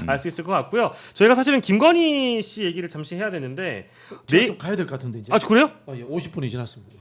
알 수 있을 것 같고요. 저희가 사실은 김건희 씨 얘기를 잠시 해야 되는데 제가 좀 가야 될 것 같은데 이제. 아 그래요? 예, 50분이 지났습니다.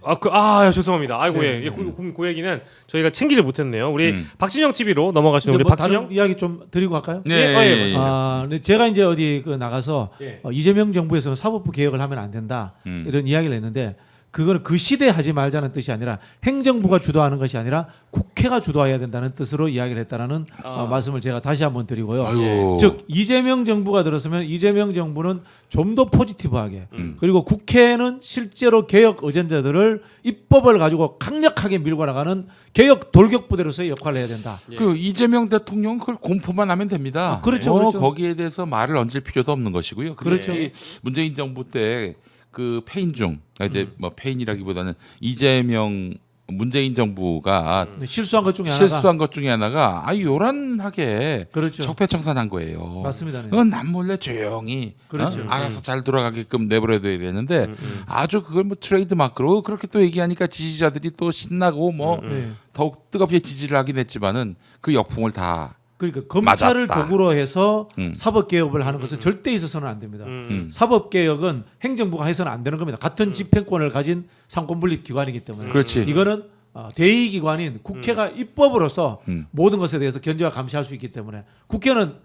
죄송합니다. 아이고 네, 예, 네. 그 얘기는 저희가 챙기지 못했네요. 우리 박진영 TV로 넘어가시는 근데 우리 뭐 박진영. 다른 이야기 좀 드리고 갈까요? 예. 근데 제가 이제 어디 나가서 예. 이재명 정부에서는 사법부 개혁을 하면 안 된다 이런 이야기를 했는데 그거는 그 시대에 하지 말자는 뜻이 아니라 행정부가 주도하는 것이 아니라 국회가 주도해야 된다는 뜻으로 이야기를 했다라는 말씀을 제가 다시 한번 드리고요. 아이고. 즉 이재명 정부가 들었으면 이재명 정부는 좀 더 포지티브하게 그리고 국회는 실제로 개혁 의전자들을 입법을 가지고 강력하게 밀고 나가는 개혁 돌격부대로서의 역할을 해야 된다. 그 이재명 대통령 그걸 공포만 하면 됩니다. 그렇죠. 거기에 대해서 말을 얹을 필요도 없는 것이고요. 그렇죠. 특히 문재인 정부 때 그 폐인 중 이제 뭐 폐인이라기보다는 이재명 문재인 정부가 실수한 것 중에 하나가 실수한 것 중에 하나가 요란하게 그렇죠. 적폐청산한 거예요. 맞습니다. 네. 그건 남몰래 조용히 그렇죠. 알아서 잘 돌아가게끔 내버려둬야 되는데 아주 그걸 뭐 트레이드 마크로 그렇게 또 얘기하니까 지지자들이 또 신나고 뭐 네. 더욱 뜨겁게 지지를 하긴 했지만은 그 역풍을 다 그러니까 검찰을 맞았다. 도구로 해서 음. 사법 개혁을 하는 것은 절대 있어서는 안 됩니다. 사법 개혁은 행정부가 해서는 안 되는 겁니다. 같은 집행권을 가진 상권 분립 기관이기 때문에 그렇지. 이거는 대의 기관인 국회가 입법으로서 음. 모든 것에 대해서 견제와 감시할 수 있기 때문에 국회는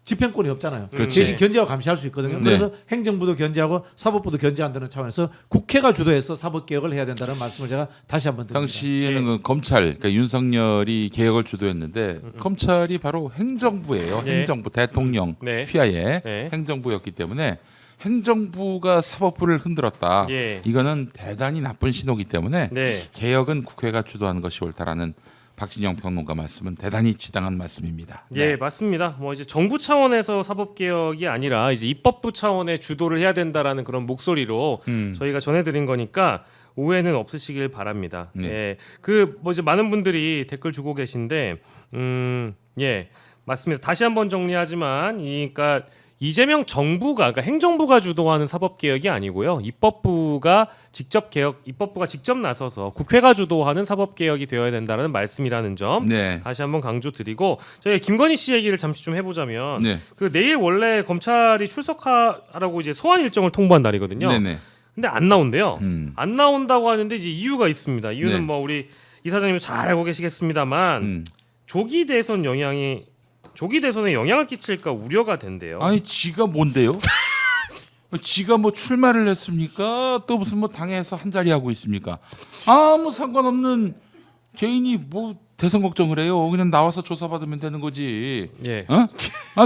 집행권이 없잖아요. 그렇지. 대신 견제와 감시할 수 있거든요. 네. 그래서 행정부도 견제하고 사법부도 견제한다는 차원에서 국회가 주도해서 사법 개혁을 해야 된다는 말씀을 제가 다시 한번 드립니다. 당시에는 그 검찰 그러니까 윤석열이 개혁을 주도했는데 검찰이 바로 행정부예요. 네. 행정부 대통령 네. 휘하에 네. 행정부였기 때문에 행정부가 사법부를 흔들었다. 예. 이거는 대단히 나쁜 신호기 때문에 네. 개혁은 국회가 주도하는 것이 옳다라는 박진영 평론가 말씀은 대단히 지당한 말씀입니다. 예, 맞습니다. 뭐 이제 정부 차원에서 사법 개혁이 아니라 이제 입법부 차원의 주도를 해야 된다라는 그런 목소리로 저희가 전해드린 거니까 오해는 없으시길 바랍니다. 네. 예, 그 뭐 이제 많은 분들이 댓글 주고 계신데, 예, 맞습니다. 다시 한번 정리하지만, 그러니까 이재명 정부가, 그러니까 행정부가 주도하는 사법 개혁이 아니고요, 입법부가 직접 나서서 국회가 주도하는 사법 개혁이 되어야 된다는 말씀이라는 점 네. 다시 한번 강조드리고 저희 김건희 씨 얘기를 잠시 좀 해보자면 네. 그 내일 원래 검찰이 출석하라고 이제 소환 일정을 통보한 날이거든요. 네네. 근데 안 나온대요. 음. 안 나온다고 하는데 이제 이유가 있습니다. 이유는 네. 뭐 우리 이사장님 잘 알고 계시겠습니다만 조기 대선에 영향을 끼칠까 우려가 된대요. 아니 지가 뭔데요? 지가 뭐 출마를 했습니까? 또 무슨 뭐 당에서 한 자리 하고 있습니까? 아무 상관없는 개인이 뭐 대선 걱정을 해요. 그냥 나와서 조사받으면 되는 거지. 예.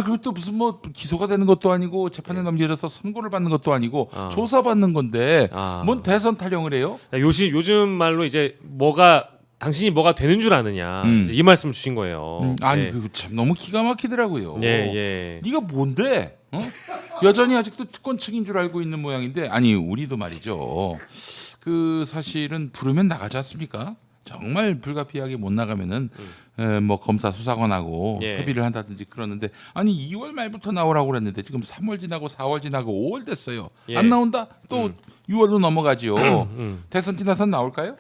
그리고 또 무슨 뭐 기소가 되는 것도 아니고 재판에 넘겨져서 선고를 받는 것도 아니고 조사받는 건데 뭔 대선 타령을 해요? 요즘 말로 이제 당신이 뭐가 되는 줄 아느냐 이제 이 말씀을 주신 거예요. 아니 예. 그거 참 너무 기가 막히더라고요. 예. 네가 뭔데? 여전히 아직도 특권층인 줄 알고 있는 모양인데 아니 우리도 말이죠. 그 사실은 부르면 나가지 않습니까? 정말 불가피하게 못 나가면은 뭐 검사 수사관하고 예. 협의를 한다든지 그러는데 아니 2월 말부터 나오라고 그랬는데 지금 3월 지나고 4월 지나고 5월 됐어요. 예. 안 나온다? 또 6월로 넘어가지요. 대선 지나선 나올까요?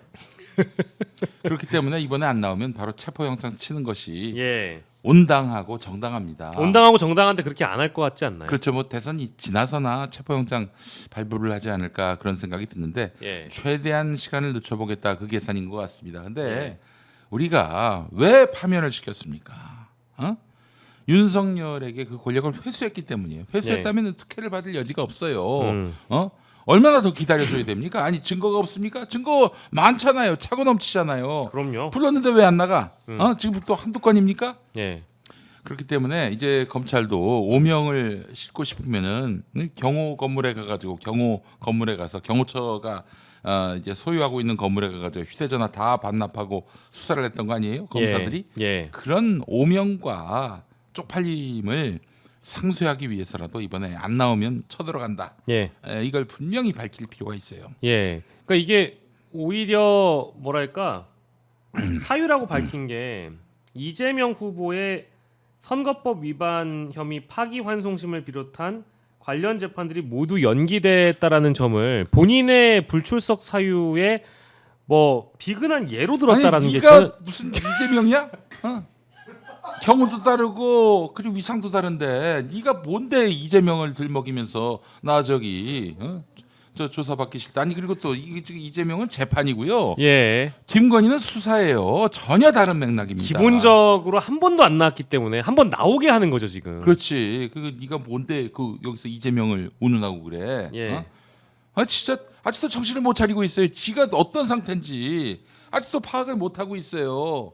그렇기 때문에 이번에 안 나오면 바로 체포영장 치는 것이 예. 온당하고 정당합니다. 온당하고 정당한데 그렇게 안 할 것 같지 않나요? 그렇죠. 뭐 대선이 지나서나 체포영장 발부를 하지 않을까 그런 생각이 드는데 예. 최대한 시간을 늦춰보겠다 그 계산인 것 같습니다. 근데 예. 우리가 왜 파면을 시켰습니까? 윤석열에게 그 권력을 회수했기 때문이에요. 회수했다면 특혜를 받을 여지가 없어요. 얼마나 더 기다려줘야 됩니까? 아니 증거가 없습니까? 증거 많잖아요. 차고 넘치잖아요. 그럼요. 불렀는데 왜 안 나가? 지금 또 한두 건입니까? 예. 그렇기 때문에 이제 검찰도 오명을 싣고 싶으면은 경호 건물에 가가지고 경호 건물에 가서 경호처가 이제 소유하고 있는 건물에 가가지고 휴대전화 다 반납하고 수사를 했던 거 아니에요? 검사들이 예. 그런 오명과 쪽팔림을 상쇄하기 위해서라도 이번에 안 나오면 쳐들어간다. 예. 이걸 분명히 밝힐 필요가 있어요. 예. 그러니까 이게 오히려 뭐랄까 사유라고 밝힌 게 이재명 후보의 선거법 위반 혐의 파기환송심을 비롯한 관련 재판들이 모두 연기됐다라는 점을 본인의 불출석 사유에 뭐 비근한 예로 들었다라는 아니 게 네가 저는 무슨 이재명이야? 경우도 다르고 그리고 위상도 다른데 네가 뭔데 이재명을 들먹이면서 나 저기 저 조사받기 싫다. 아니 그리고 또 이재명은 재판이고요. 예. 김건희는 수사예요. 전혀 다른 맥락입니다. 기본적으로 한 번도 안 나왔기 때문에 한 번 나오게 하는 거죠 지금. 그렇지. 그 네가 뭔데 그 여기서 이재명을 운운하고 그래. 예. 아 진짜 아직도 정신을 못 차리고 있어요. 지가 어떤 상태인지 아직도 파악을 못 하고 있어요.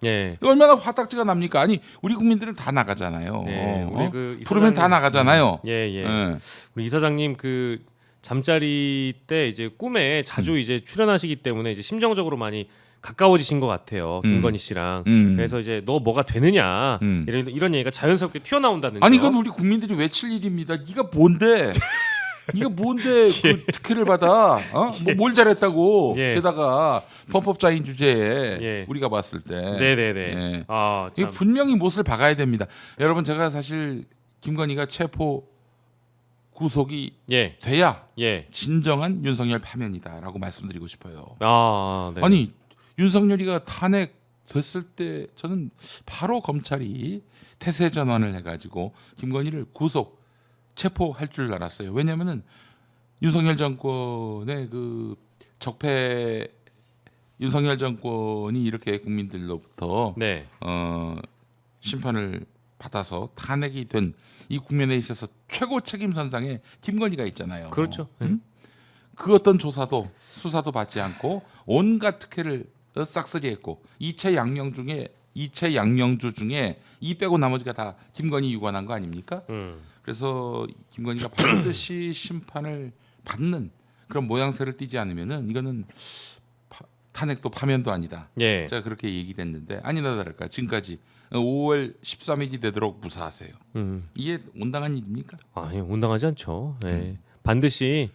예. 얼마나 화딱지가 납니까? 아니 우리 국민들은 다 나가잖아요. 예. 우리 그 부르면 다 이사장님- 나가잖아요. 예, 예. 예. 우리 이사장님 그 잠자리 때 이제 꿈에 자주 이제 출연하시기 때문에 이제 심정적으로 많이 가까워지신 것 같아요. 김건희 씨랑. 그래서 이제 너 뭐가 되느냐 이런 얘기가 자연스럽게 튀어나온다는 아니 점. 이건 우리 국민들이 외칠 일입니다. 네가 뭔데? 네가 뭔데 그 특혜를 받아? 뭘 잘했다고? 예. 게다가 범법자인 주제에 예. 우리가 봤을 때. 네네네. 예. 아, 이거 참. 분명히 못을 박아야 됩니다. 여러분 제가 사실 김건희가 체포 구속이 예. 돼야 예. 진정한 윤석열 파면이다라고 말씀드리고 싶어요. 아, 네. 아니 윤석열이가 탄핵됐을 때 저는 바로 검찰이 태세 전환을 해가지고 김건희를 구속 체포할 줄 알았어요. 왜냐하면은 윤석열 정권의 그 적폐 윤석열 정권이 이렇게 국민들로부터 네. 심판을 받아서 탄핵이 된 이 국면에 있어서 최고 책임 선상에 김건희가 있잖아요. 그렇죠. 그 어떤 조사도 수사도 받지 않고 온갖 특혜를 싹쓸이했고 이채 양명주 중에 이 빼고 나머지가 다 김건희 유관한 거 아닙니까? 그래서 김건희가 반드시 심판을 받는 그런 모양새를 띠지 않으면은 이거는 탄핵도 파면도 아니다. 예. 제가 그렇게 얘기했는데 아니나 다를까 지금까지 5월 13일이 되도록 무사하세요. 이게 온당한 일입니까? 아니, 온당하지 않죠. 예. 반드시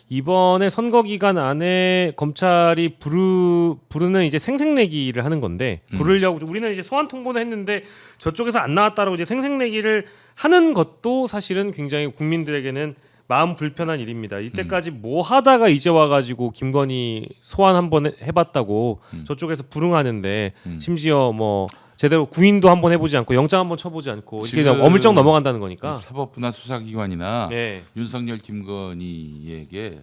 이번에 선거 기간 안에 검찰이 부르는 이제 생색내기를 하는 건데 부르려고 우리는 이제 소환 통보는 했는데 저쪽에서 안 나왔다라고 이제 생색내기를 하는 것도 사실은 굉장히 국민들에게는 마음 불편한 일입니다. 이때까지 뭐 하다가 이제 와가지고 김건희 소환 한번 해봤다고 저쪽에서 불응하는데 심지어 뭐 제대로 구인도 한번 해보지 않고 영장 한번 쳐보지 않고 이렇게 지금 그냥 어물쩍 넘어간다는 거니까. 사법부나 수사기관이나 예. 윤석열 김건희에게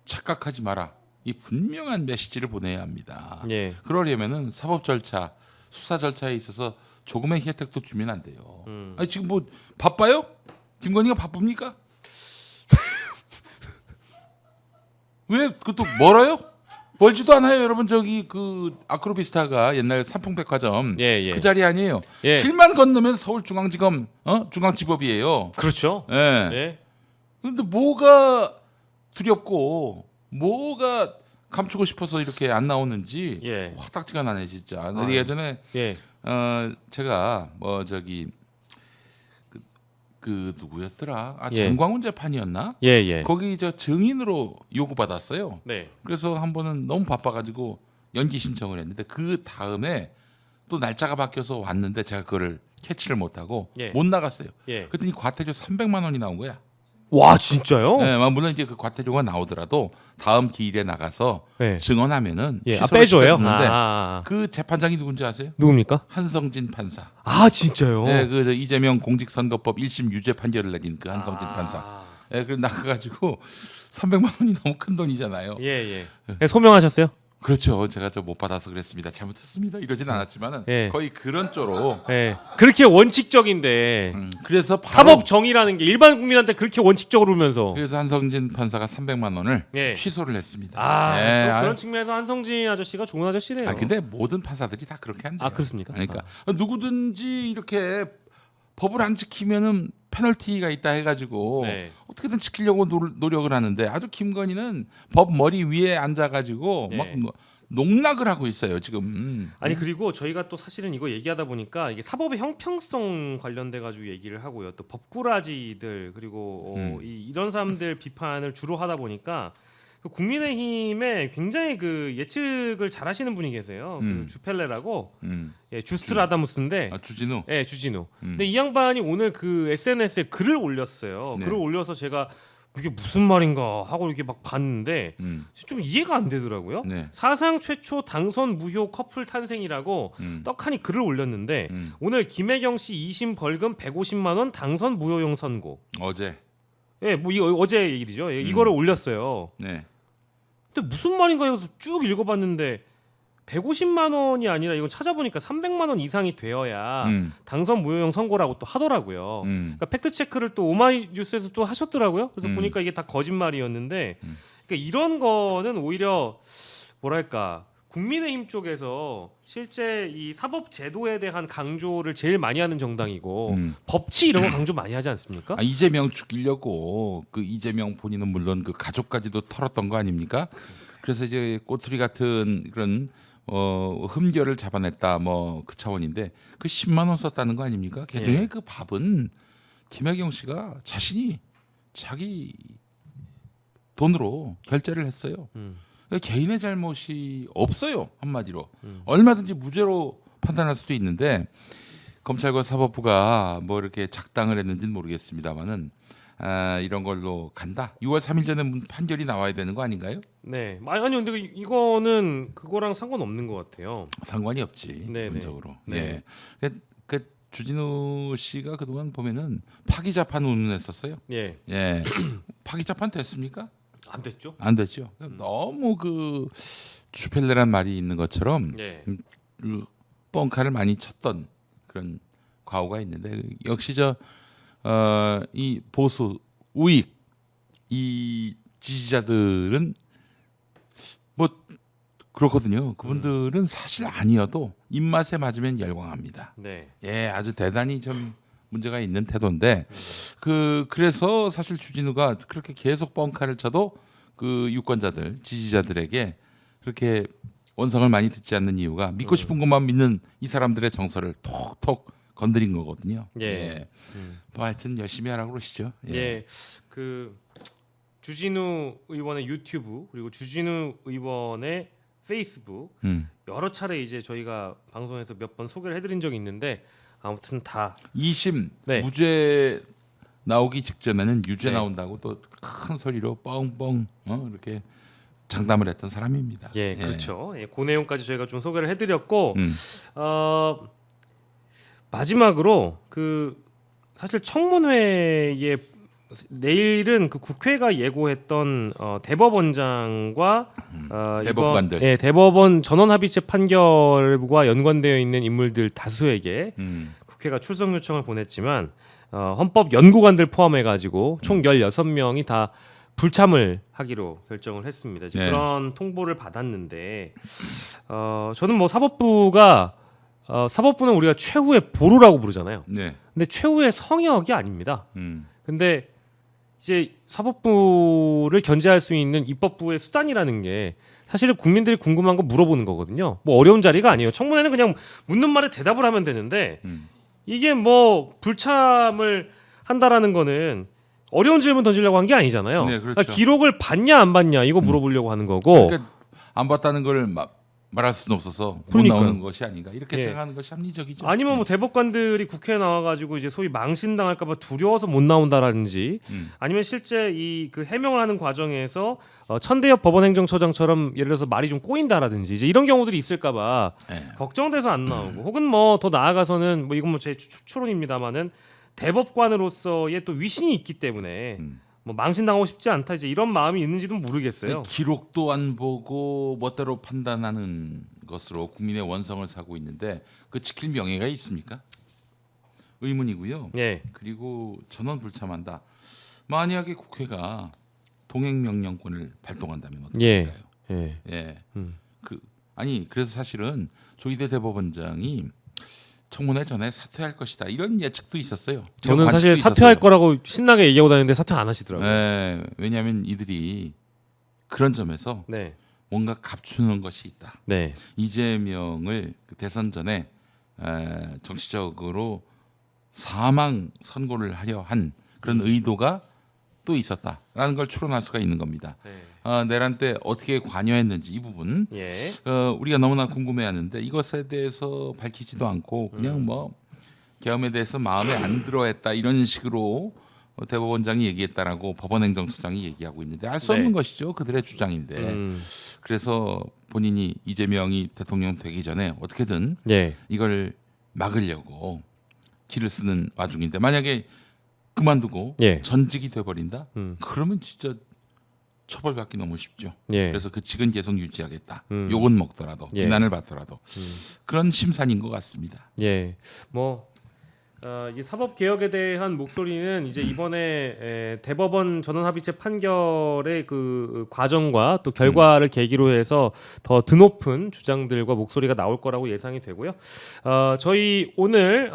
착각하지 마라. 이 분명한 메시지를 보내야 합니다. 예. 그러려면은 사법 절차, 수사 절차에 있어서 조금의 혜택도 주면 안 돼요. 아니 지금 뭐 바빠요? 김건희가 바쁩니까? 왜 그것도 멀어요? 멀지도 않아요, 여러분. 저기 그 아크로비스타가 옛날 삼풍백화점 예, 예. 그 자리 아니에요. 예. 길만 건너면 서울중앙지검 중앙지법이에요. 그렇죠. 예. 예. 근데 뭐가 두렵고 뭐가 감추고 싶어서 이렇게 안 나오는지 예. 화딱지가 나네 진짜. 아, 예전에 예. 제가 뭐 저기 그 누구였더라? 예. 정광훈 재판이었나? 예, 예. 거기 저 증인으로 요구받았어요. 네. 그래서 한 번은 너무 바빠가지고 연기 신청을 했는데 그 다음에 또 날짜가 바뀌어서 왔는데 제가 그거를 캐치를 못하고 예. 못 나갔어요. 예. 그랬더니 과태료 300만 원이 나온 거야. 와, 진짜요? 네, 물론 이제 그 과태료가 나오더라도 다음 기일에 나가서 네. 증언하면은 예. 취소를 빼줘요? 시켜주는데 아. 그 재판장이 누군지 아세요? 누굽니까? 한성진 판사. 아, 진짜요? 네, 그 이재명 공직선거법 1심 유죄 판결을 내린 그 한성진 아. 판사. 예, 그 나가가지고 300만 원이 너무 큰 돈이잖아요. 예, 예. 예, 소명하셨어요? 그렇죠. 제가 저 못 받아서 그랬습니다. 잘못했습니다. 이러진 않았지만은 예. 거의 그런 쪽으로. 예. 그렇게 원칙적인데 그래서 바로 사법 정의라는 게 일반 국민한테 그렇게 원칙적으로 오면서 그래서 한성진 판사가 300만 원을 예. 취소를 했습니다. 아, 예, 또 그런 측면에서 한성진 아저씨가 좋은 아저씨네요. 근데 모든 판사들이 다 그렇게 한대요. 아, 그렇습니까? 그러니까 누구든지 이렇게 법을 안 지키면은 페널티가 있다 해가지고 네. 어떻게든 지키려고 노력을 하는데 아주 김건희는 법 머리 위에 앉아가지고 네. 막 농락을 하고 있어요 지금. 아니 그리고 저희가 또 사실은 이거 얘기하다 보니까 이게 사법의 형평성 관련돼 가지고 얘기를 하고요. 또 법꾸라지들 그리고 이런 사람들 비판을 주로 하다 보니까 그 국민의힘에 굉장히 그 예측을 잘하시는 분이 계세요. 그 주펠레라고 예, 주스트라다무스인데 주진우. 예, 주진우. 근데 이 양반이 오늘 그 SNS에 글을 올렸어요. 네. 글을 올려서 제가 이게 무슨 말인가 하고 이렇게 막 봤는데 음. 좀 이해가 안 되더라고요. 네. 사상 최초 당선 무효 커플 탄생이라고 떡하니 글을 올렸는데 오늘 김혜경 씨 2심 벌금 150만 원 당선 무효용 선고. 어제. 예, 뭐 이거 어제 일이죠. 예, 이거를 올렸어요. 네. 근데 무슨 말인가 해서 쭉 읽어봤는데 150만 원이 아니라 이건 찾아보니까 300만 원 이상이 되어야 당선 무효용 선고라고 또 하더라고요. 그러니까 팩트 체크를 또 오마이뉴스에서 또 하셨더라고요. 그래서 보니까 이게 다 거짓말이었는데, 그러니까 이런 거는 오히려 뭐랄까 국민의힘 쪽에서 실제 이 사법 제도에 대한 강조를 제일 많이 하는 정당이고 법치 이런 거 강조 많이 하지 않습니까? 아, 이재명 죽이려고 그 이재명 본인은 물론 그 가족까지도 털었던 거 아닙니까? 그래서 이제 꼬투리 같은 그런 흠결을 잡아냈다 뭐 그 차원인데 그 10만 원 썼다는 거 아닙니까? 개중에 예. 그 밥은 김혜경 씨가 자신이 자기 돈으로 결제를 했어요. 그러니까 개인의 잘못이 없어요. 한마디로 얼마든지 무죄로 판단할 수도 있는데 검찰과 사법부가 뭐 이렇게 작당을 했는지는 모르겠습니다만은 이런 걸로 간다. 6월 3일 전에 판결이 나와야 되는 거 아닌가요? 네, 아니 근데 이거는 그거랑 상관없는 것 같아요. 상관이 없지 네네. 기본적으로. 네. 예. 그 주진우 씨가 그동안 보면은 파기자판 운운했었어요. 예, 예. 파기자판 됐습니까? 안 됐죠. 안 됐죠. 너무 그 주펠레란 말이 있는 것처럼 예, 그 뻥카를 많이 쳤던 그런 과오가 있는데 역시 이 보수 우익 이 지지자들은 뭐 그렇거든요. 그분들은 사실 아니어도 입맛에 맞으면 열광합니다. 네, 예, 아주 대단히 좀 문제가 있는 태도인데 그래서 사실 주진우가 그렇게 계속 뻥카를 쳐도 그 유권자들 지지자들에게 그렇게 원성을 많이 듣지 않는 이유가 믿고 싶은 것만 믿는 이 사람들의 정서를 톡톡 건드린 거거든요. 예. 뭐 하여튼 열심히 하라고 그러시죠. 예, 그 주진우 의원의 유튜브 그리고 주진우 의원의 페이스북 여러 차례 이제 저희가 방송에서 몇 번 소개를 해드린 적이 있는데 아무튼 다 2심 네. 무죄 나오기 직전에는 유죄 네. 나온다고 또 큰 소리로 뻥뻥 이렇게 장담을 했던 사람입니다. 예, 그렇죠. 예, 그 내용까지 저희가 좀 소개를 해드렸고 마지막으로 그 사실 청문회에 내일은 그 국회가 예고했던 대법원장과 대법관들. 이번, 예, 대법원 전원합의체 판결과 연관되어 있는 인물들 다수에게 국회가 출석 요청을 보냈지만 헌법 연구관들 포함해 가지고 총 16명이 다 불참을 하기로 결정을 했습니다. 지금 네. 그런 통보를 받았는데 저는 뭐 사법부는 우리가 최후의 보루라고 부르잖아요. 네. 근데 최후의 성역이 아닙니다. 음. 근데 이제 사법부를 견제할 수 있는 입법부의 수단이라는 게 사실은 국민들이 궁금한 거 물어보는 거거든요. 뭐 어려운 자리가 아니에요. 청문회는 그냥 묻는 말에 대답을 하면 되는데 이게 뭐 불참을 한다라는 거는 어려운 질문 던지려고 한 게 아니잖아요. 네, 그렇죠. 그러니까 기록을 봤냐 안 봤냐 이거 물어보려고 하는 거고. 그러니까 안 봤다는 걸 말할 수는 없어서 못 그러니까요. 나오는 것이 아닌가 이렇게 예. 생각하는 것이 합리적이죠. 아니면 뭐 대법관들이 국회에 나와가지고 이제 소위 망신당할까봐 두려워서 못 나온다라든지 아니면 실제 이 그 해명을 하는 과정에서 천대엽 법원행정처장처럼 예를 들어서 말이 좀 꼬인다라든지 이제 이런 경우들이 있을까봐 걱정돼서 안 나오고 혹은 뭐 더 나아가서는 뭐 이건 뭐 제 추론입니다만은 대법관으로서의 또 위신이 있기 때문에 뭐 망신당하고 싶지 않다 이제 이런 마음이 있는지도 모르겠어요. 기록도 안 보고 멋대로 판단하는 것으로 국민의 원성을 사고 있는데 그 지킬 명예가 있습니까? 의문이고요. 예, 그리고 전원 불참한다. 만약에 국회가 동행명령권을 발동한다면 예, 어떨까요? 예. 예. 그래서 사실은 조희대 대법원장이 청문회 전에 사퇴할 것이다 이런 예측도 있었어요. 이런 저는 사실 관측도 사퇴할 있었어요. 거라고 신나게 얘기하고 다니는데 사퇴 안 하시더라고요. 예, 왜냐하면 이들이 그런 점에서 네, 뭔가 감추는 것이 있다. 네, 이재명을 그 대선 전에 정치적으로 사망 선고를 하려 한 그런 의도가 또 있었다라는 걸 추론할 수가 있는 겁니다. 네. 내란 때 어떻게 관여했는지 이 부분 예, 우리가 너무나 궁금해하는데 이것에 대해서 밝히지도 않고 그냥 뭐 계엄에 대해서 마음에 안 들어했다 이런 식으로 대법원장이 얘기했다라고 법원행정처장이 얘기하고 있는데 알 수 네. 없는 것이죠. 그들의 주장인데. 그래서 본인이 이재명이 대통령 되기 전에 어떻게든 예. 이걸 막으려고 길을 쓰는 와중인데 만약에 그만두고 예. 전직이 돼버린다? 그러면 진짜 처벌받기 너무 쉽죠. 예. 그래서 그 직은 계속 유지하겠다. 욕은 먹더라도 예. 비난을 받더라도 그런 심산인 것 같습니다. 예. 뭐 이 사법 개혁에 대한 목소리는 이제 이번에 대법원 전원합의체 판결의 그 과정과 또 결과를 계기로 해서 더 드높은 주장들과 목소리가 나올 거라고 예상이 되고요. 저희 오늘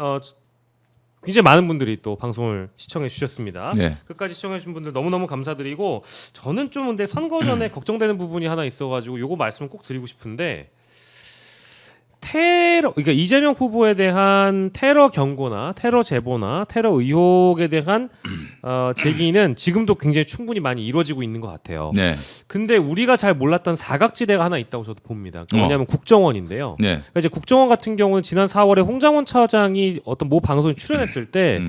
굉장히 많은 분들이 또 방송을 시청해 주셨습니다. 네. 끝까지 시청해 주신 분들 너무너무 감사드리고 저는 좀 근데 선거 전에 걱정되는 부분이 하나 있어가지고 요거 말씀을 꼭 드리고 싶은데 그러니까 이재명 후보에 대한 테러 경고나 테러 제보나 테러 의혹에 대한 제기는 지금도 굉장히 충분히 많이 이루어지고 있는 것 같아요. 네. 근데 우리가 잘 몰랐던 사각지대가 하나 있다고 저도 봅니다. 뭐냐면 국정원인데요. 네. 그러니까 이제 국정원 같은 경우는 지난 4월에 홍장원 차장이 어떤 모 방송에 출연했을 때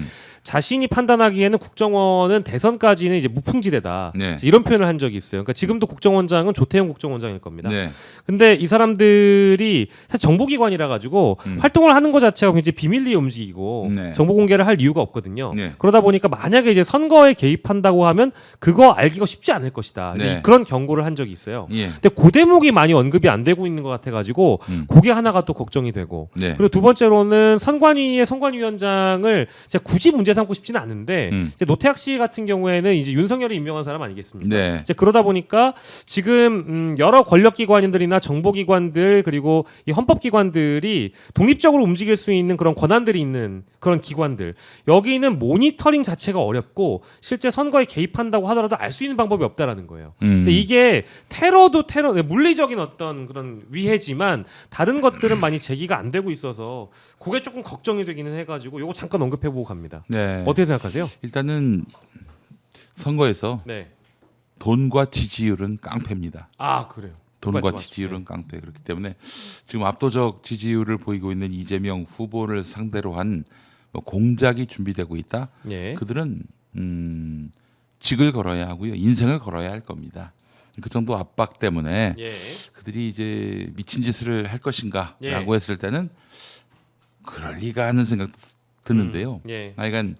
자신이 판단하기에는 국정원은 대선까지는 이제 무풍지대다. 네. 이런 표현을 한 적이 있어요. 그러니까 지금도 국정원장은 조태용 국정원장일 겁니다. 네. 근데 이 사람들이 사실 정보기관이라 가지고 활동을 하는 것 자체가 굉장히 비밀리에 움직이고 네. 정보 공개를 할 이유가 없거든요. 네. 그러다 보니까 만약에 이제 선거에 개입한다고 하면 그거 알기가 쉽지 않을 것이다. 이제 네. 그런 경고를 한 적이 있어요. 예. 근데 그 대목이 많이 언급이 안 되고 있는 것 같아가지고 그게 하나가 또 걱정이 되고 네. 그리고 두 번째로는 선관위의 선관위원장을 제가 굳이 문제 삼고 싶지는 않은데 이제 노태학 씨 같은 경우에는 이제 윤석열이 임명한 사람 아니겠습니까? 네. 이제 그러다 보니까 지금 여러 권력기관들이나 정보기관들 그리고 이 헌법기관들이 독립적으로 움직일 수 있는 그런 권한들이 있는 그런 기관들 여기는 모니터링 자체가 어렵고 실제 선거에 개입한다고 하더라도 알 수 있는 방법이 없다라는 거예요. 근데 이게 테러도 테러 물리적인 어떤 그런 위해지만 다른 것들은 많이 제기가 안 되고 있어서 그게 조금 걱정이 되기는 해가지고 요거 잠깐 언급해보고 갑니다. 네. 어떻게 생각하세요? 일단은 선거에서 네. 돈과 지지율은 깡패입니다. 아 그래요. 돈과 맞죠. 지지율은 깡패. 그렇기 때문에 지금 압도적 지지율을 보이고 있는 이재명 후보를 상대로 한뭐 공작이 준비되고 있다. 예. 그들은 직을 걸어야 하고요, 인생을 걸어야 할 겁니다. 그 정도 압박 때문에 예. 그들이 이제 미친 짓을 할 것인가라고 예. 했을 때는 그럴 리가 하는 생각도 드는데요. 예. 하여간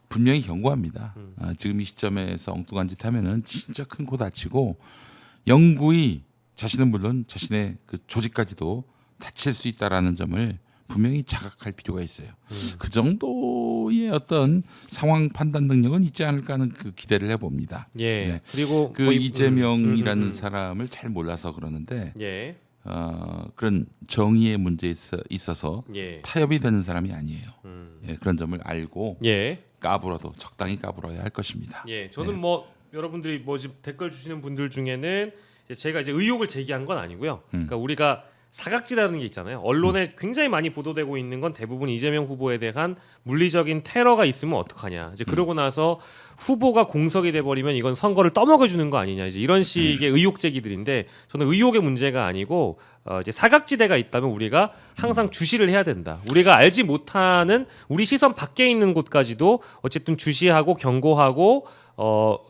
분명히 경고합니다. 지금 이 시점에서 엉뚱한 짓 하면은 진짜 큰 코 다치고 영구히 자신은 물론 자신의 그 조직까지도 다칠 수 있다라는 점을 분명히 자각할 필요가 있어요. 그 정도의 어떤 상황 판단 능력은 있지 않을까 하는 그 기대를 해봅니다. 예. 네. 그리고 그 뭐 이재명이라는 사람을 잘 몰라서 그러는데 예. 그런 정의의 문제에 있어서 예. 타협이 되는 사람이 아니에요. 예, 그런 점을 알고 예. 까불어도 적당히 까불어야 할 것입니다. 예. 저는 뭐 여러분들이 뭐 지금 댓글 주시는 분들 중에는 제가 이제 의혹을 제기한 건 아니고요. 그러니까 우리가 사각지대라는 게 있잖아요. 언론에 굉장히 많이 보도되고 있는 건 대부분 이재명 후보에 대한 물리적인 테러가 있으면 어떡하냐. 이제 그러고 나서 후보가 공석이 돼 버리면 이건 선거를 떠먹여 주는 거 아니냐. 이제 이런 식의 의혹 제기들인데 저는 의혹의 문제가 아니고 이제 사각지대가 있다면 우리가 항상 주시를 해야 된다. 우리가 알지 못하는 우리 시선 밖에 있는 곳까지도 어쨌든 주시하고 경고하고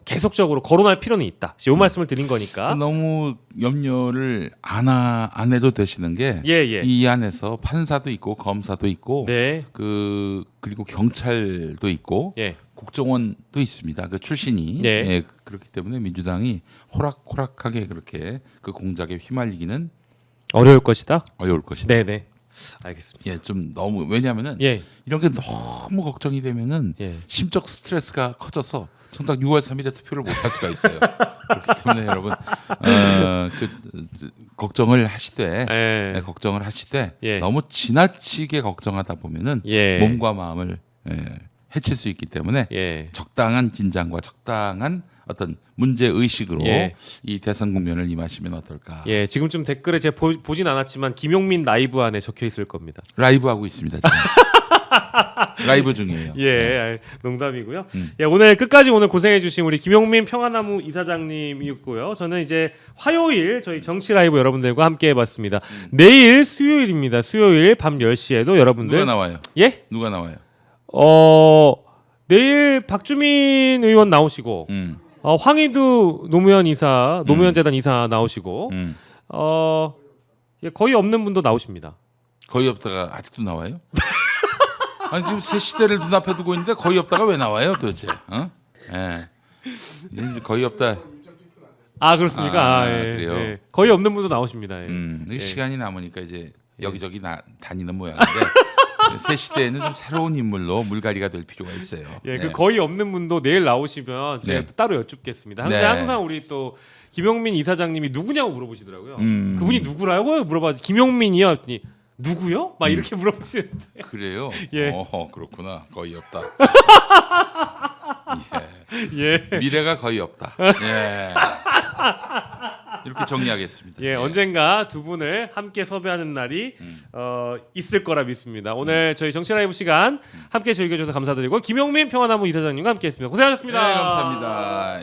계속적으로 거론할 필요는 있다. 이 말씀을 드린 거니까. 너무 염려를 안 해도 되시는 게 이 예. 안에서 판사도 있고 검사도 있고 네. 그리고 경찰도 있고 예. 국정원도 있습니다. 그 출신이 네. 예, 그렇기 때문에 민주당이 호락호락하게 그렇게 그 공작에 휘말리기는 어려울 것이다. 어려울 것이다. 네네. 알겠습니다. 예, 좀 너무 왜냐하면은 예. 이런 게 너무 걱정이 되면은 예. 심적 스트레스가 커져서 정작 6월 3일에 투표를 못 할 수가 있어요. 그렇기 때문에 여러분 걱정을 하시되 예. 걱정을 하시되 예. 너무 지나치게 걱정하다 보면은 예. 몸과 마음을 해칠 수 있기 때문에 예. 적당한 긴장과 적당한 어떤 문제 의식으로 예. 이 대선 국면을 임하시면 어떨까? 예. 지금쯤 댓글에 제가 보진 않았지만 김용민 라이브 안에 적혀 있을 겁니다. 라이브 하고 있습니다. 지금. 라이브 중이에요. 예, 농담이고요. 예, 오늘 끝까지 오늘 고생해주신 우리 김용민 평화나무 이사장님이었고요. 저는 이제 화요일 저희 정치 라이브 여러분들과 함께 해봤습니다. 내일 수요일입니다. 수요일 밤 10시에도 여러분들 누가 나와요? 예? 누가 나와요? 내일 박주민 의원 나오시고 황희두 노무현 이사, 노무현 재단 이사 나오시고 예, 거의 없는 분도 나오십니다. 거의 없다가 아직도 나와요? 아니 지금 새 시대를 눈앞에 두고 있는데 거의 없다가 왜 나와요 도대체? 어? 예. 이제 거의 없다. 아 그렇습니까? 아, 예, 그래요? 예. 거의 없는 분도 나오십니다. 예. 이게 시간이 남으니까 이제 여기저기 다니는 모양인데 새 시대에는 좀 새로운 인물로 물갈이가 될 필요가 있어요. 예, 네. 그 거의 없는 분도 내일 나오시면 제가 네. 또 따로 여쭙겠습니다. 근데 네. 항상 우리 또 김용민 이사장님이 누구냐고 물어보시더라고요. 그분이 누구라고 물어봐. 김용민이요. 했더니 누구요? 막 이렇게 물어보시는데. 그래요? 예. 그렇구나. 거의 없다. 예. 미래가 거의 없다. 예. 이렇게 정리하겠습니다. 예, 언젠가 두 분을 함께 섭외하는 날이 있을 거라 믿습니다. 오늘 저희 정치 라이브 시간 함께 즐겨주셔서 감사드리고 김용민 평화나무 이사장님과 함께했습니다. 고생하셨습니다. 네, 감사합니다.